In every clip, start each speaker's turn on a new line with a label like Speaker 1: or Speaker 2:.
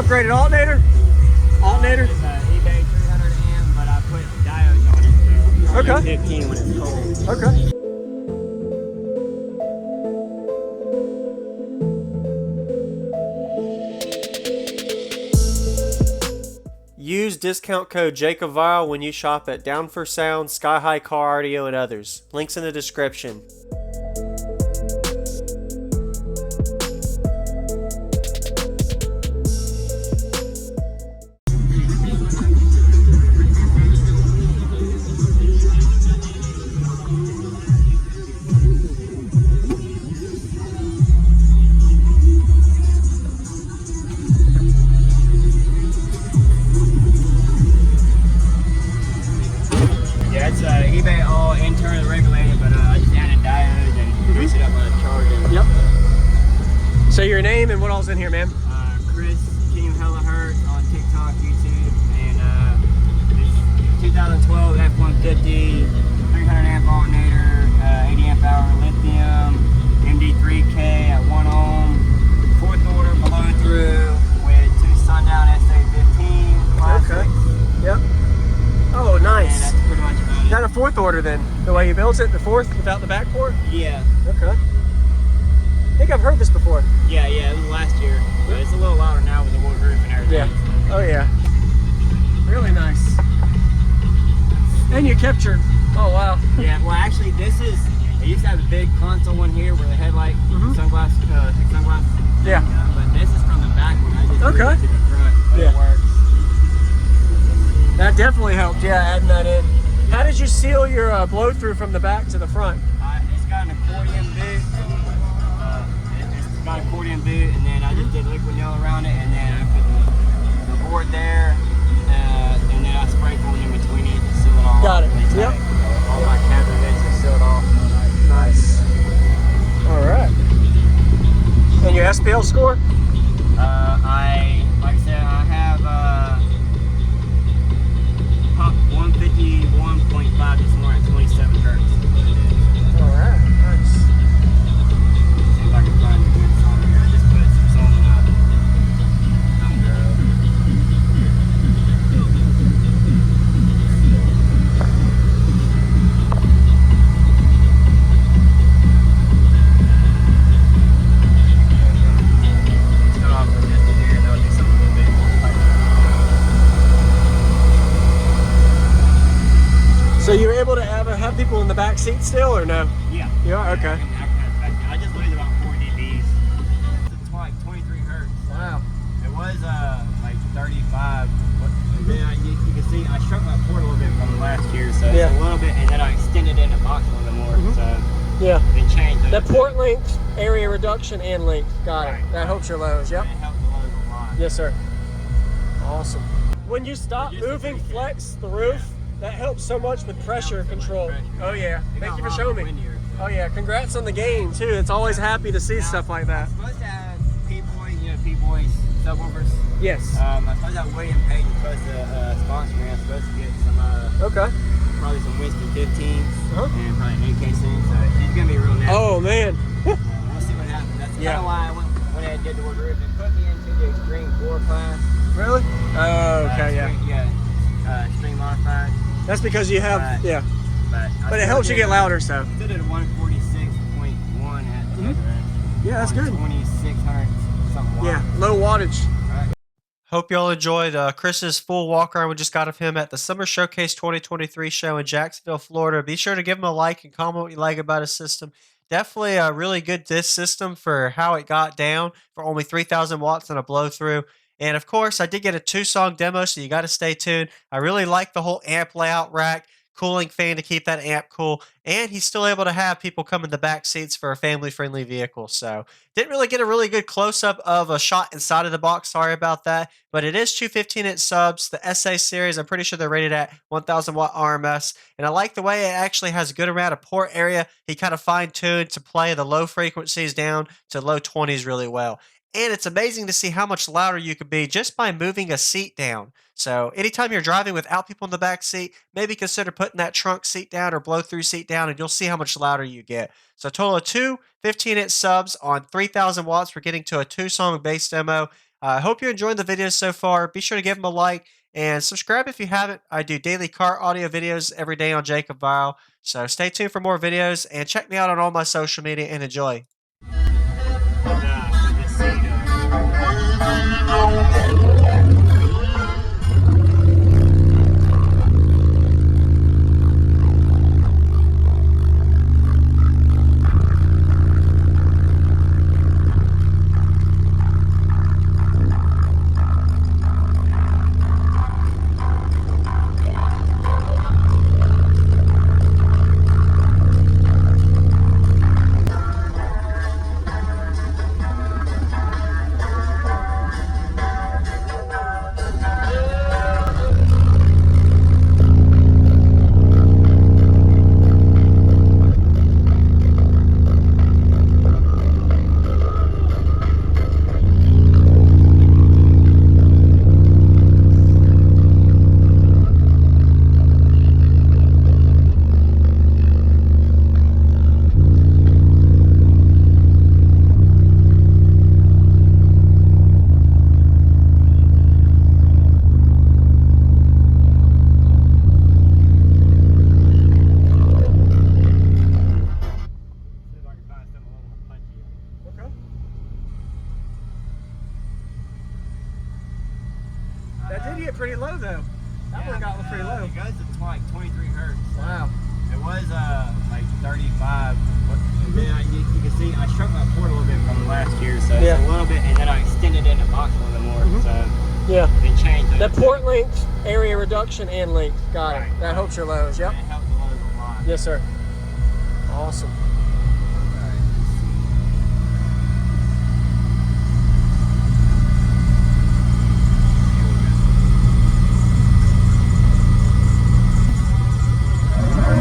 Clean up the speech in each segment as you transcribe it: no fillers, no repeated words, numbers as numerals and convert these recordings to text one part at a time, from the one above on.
Speaker 1: upgraded alternator? Alternator?
Speaker 2: It's an eBay 300 amp, but I put diodes on it. So
Speaker 1: Okay.
Speaker 2: 15 when it's cold.
Speaker 1: Okay. Use discount code JacobViral when you shop at Down for Sound, SkyHigh Car Audio, and others. Links in the description.
Speaker 2: Yeah, it's eBay all internally regulated, but I just added diodes and greased it up on a charger.
Speaker 1: Yep. So your name and what all's in here, man?
Speaker 2: Chris, Team Hertz on TikTok, YouTube, and this 2012 F150 300 amp alternator, 80 amp hour lithium, MD3k at 1 ohm, 4th order blow through with 2 Sundown SA15 plastics.
Speaker 1: Okay. Yep. Oh, nice.
Speaker 2: And that's pretty much about
Speaker 1: Is
Speaker 2: it.
Speaker 1: that a 4th order then? The way you built it, the 4th without the back port?
Speaker 2: Yeah.
Speaker 1: Okay. I think I've heard this before.
Speaker 2: Yeah, it was last year, but it's a little louder now with the wood roof and everything.
Speaker 1: Yeah. Oh yeah. Really nice. And you kept your. Oh wow.
Speaker 2: Yeah. Well, actually, this is. It used to have a big console one here where the headlight, sunglasses.
Speaker 1: Yeah.
Speaker 2: But this is from the back one. I just moved
Speaker 1: Okay.
Speaker 2: it to the front. But
Speaker 1: Yeah.
Speaker 2: it works.
Speaker 1: That definitely helped. Yeah, adding that in. How did you seal your blow through from the back to the front?
Speaker 2: It's got an accordion boot. It's got an accordion boot, and then I just did liquid nail around it, and then I put the board there, and then I spray foamed in between it to seal it all.
Speaker 1: Got it.
Speaker 2: It's
Speaker 1: Yep.
Speaker 2: like, all my cabin vents are sealed off.
Speaker 1: Nice. All right. And your SPL score?
Speaker 2: Like I said, I have pop 151.5 this morning at 27 hertz.
Speaker 1: All right. Nice.
Speaker 2: See if I can find a good song here. I just put some song on thumb drive. Start off with this in here, and I'll do something a little bit more like
Speaker 1: So you were able to have people in the back seat still, or no?
Speaker 2: yeah.
Speaker 1: You are? Okay.
Speaker 2: I just lose about 4 dBs. It's like 23 hertz.
Speaker 1: Wow.
Speaker 2: It was like 35. But then you can see I shrunk my port a little bit from last year, so
Speaker 1: Yeah.
Speaker 2: it's a little bit, and then I extended in the box a little bit more. So
Speaker 1: Yeah.
Speaker 2: it changed.
Speaker 1: The port length, area reduction, and length. Got it.
Speaker 2: Right.
Speaker 1: That helps your lows. Yep.
Speaker 2: It helped the lows a lot.
Speaker 1: Yes, sir. Awesome. When you stop
Speaker 2: Just a
Speaker 1: moving,
Speaker 2: tweak,
Speaker 1: flex the roof. That helps so much with pressure control. Oh yeah.
Speaker 2: It
Speaker 1: Thank
Speaker 2: got
Speaker 1: you for
Speaker 2: hot
Speaker 1: showing
Speaker 2: and
Speaker 1: me.
Speaker 2: windier, so.
Speaker 1: Oh yeah. Congrats on the game too. It's always happy to see
Speaker 2: Now,
Speaker 1: stuff like that.
Speaker 2: I'm supposed to have P-Boys, subwoofers.
Speaker 1: Yes.
Speaker 2: I'm supposed to have William Page supposed to sponsor me. I'm supposed to get some
Speaker 1: Okay.
Speaker 2: probably some Winston 15s
Speaker 1: Uh-huh.
Speaker 2: and probably an AK soon. So he's gonna be real nasty.
Speaker 1: Oh man.
Speaker 2: We'll see what happens. That's
Speaker 1: Yeah.
Speaker 2: kind of why I went ahead and did the wood roof. It put me into the Extreme 4 class.
Speaker 1: Really? Oh, okay. Yeah.
Speaker 2: Extreme modified.
Speaker 1: That's because you have. Yeah. But it helps you get louder, so.
Speaker 2: Still did a 146.1 at the other end.
Speaker 1: Yeah, that's good.
Speaker 2: 2600 something watt.
Speaker 1: Yeah. Low wattage.
Speaker 2: Right.
Speaker 1: Hope y'all enjoyed Chris's full walk around we just got of him at the Summer Showcase 2023 show in Jacksonville, Florida. Be sure to give him a like and comment what you like about his system. Definitely a really good disc system for how it got down for only 3,000 watts and a blow through. And of course, I did get a 2-song demo, so you got to stay tuned. I really like the whole amp layout rack, cooling fan to keep that amp cool, and he's still able to have people come in the back seats for a family-friendly vehicle. So didn't really get a really good close-up of a shot inside of the box. Sorry about that, but it is two 15-inch subs. The SA series, I'm pretty sure they're rated at 1,000 watt RMS, and I like the way it actually has a good amount of port area. He kind of fine-tuned to play the low frequencies down to low 20s really well. And it's amazing to see how much louder you could be just by moving a seat down. So anytime you're driving without people in the back seat, maybe consider putting that trunk seat down or blow-through seat down, and you'll see how much louder you get. So a total of two 15-inch subs on 3,000 watts. We're getting to a 2-song bass demo. I hope you're enjoying the videos so far. Be sure to give them a like and subscribe if you haven't. I do daily car audio videos every day on JacobViral. So stay tuned for more videos and check me out on all my social media and enjoy. That did get pretty low though. That one got pretty low.
Speaker 2: It goes to like 23 hertz.
Speaker 1: Wow.
Speaker 2: It was like 35. And then you can see I shrunk my port a little bit from last year, so it's a little bit, and then I extended in the box a little bit more. So
Speaker 1: yeah,
Speaker 2: it changed.
Speaker 1: The port length, area reduction, and length. Got it. That helps your lows. Yep.
Speaker 2: It helps the lows a lot.
Speaker 1: Yes, sir. Awesome.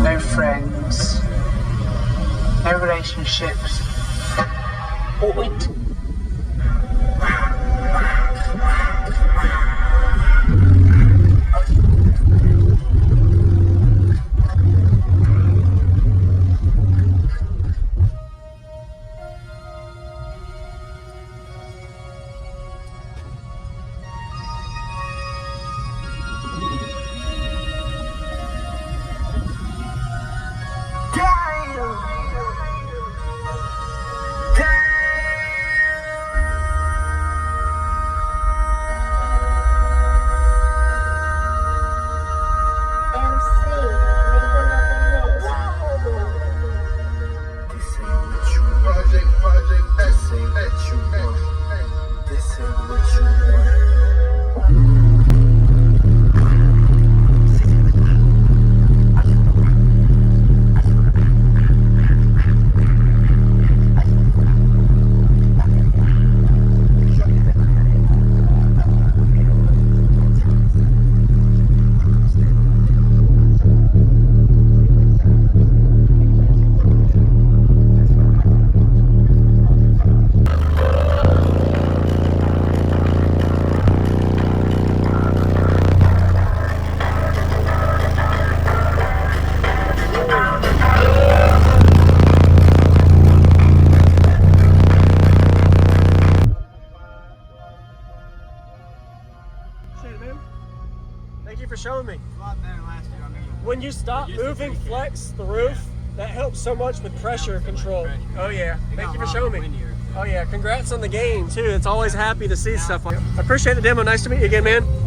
Speaker 3: No friends, no relationships. Oh, wait.
Speaker 1: Thank you for showing me.
Speaker 2: A lot better last year. I mean,
Speaker 1: When you stop moving, flex the roof, that helps so much with pressure control. Oh yeah. Thank you for showing me. Oh yeah. Congrats on the game too. It's always happy to see stuff like that. I appreciate the demo. Nice to meet you again, man.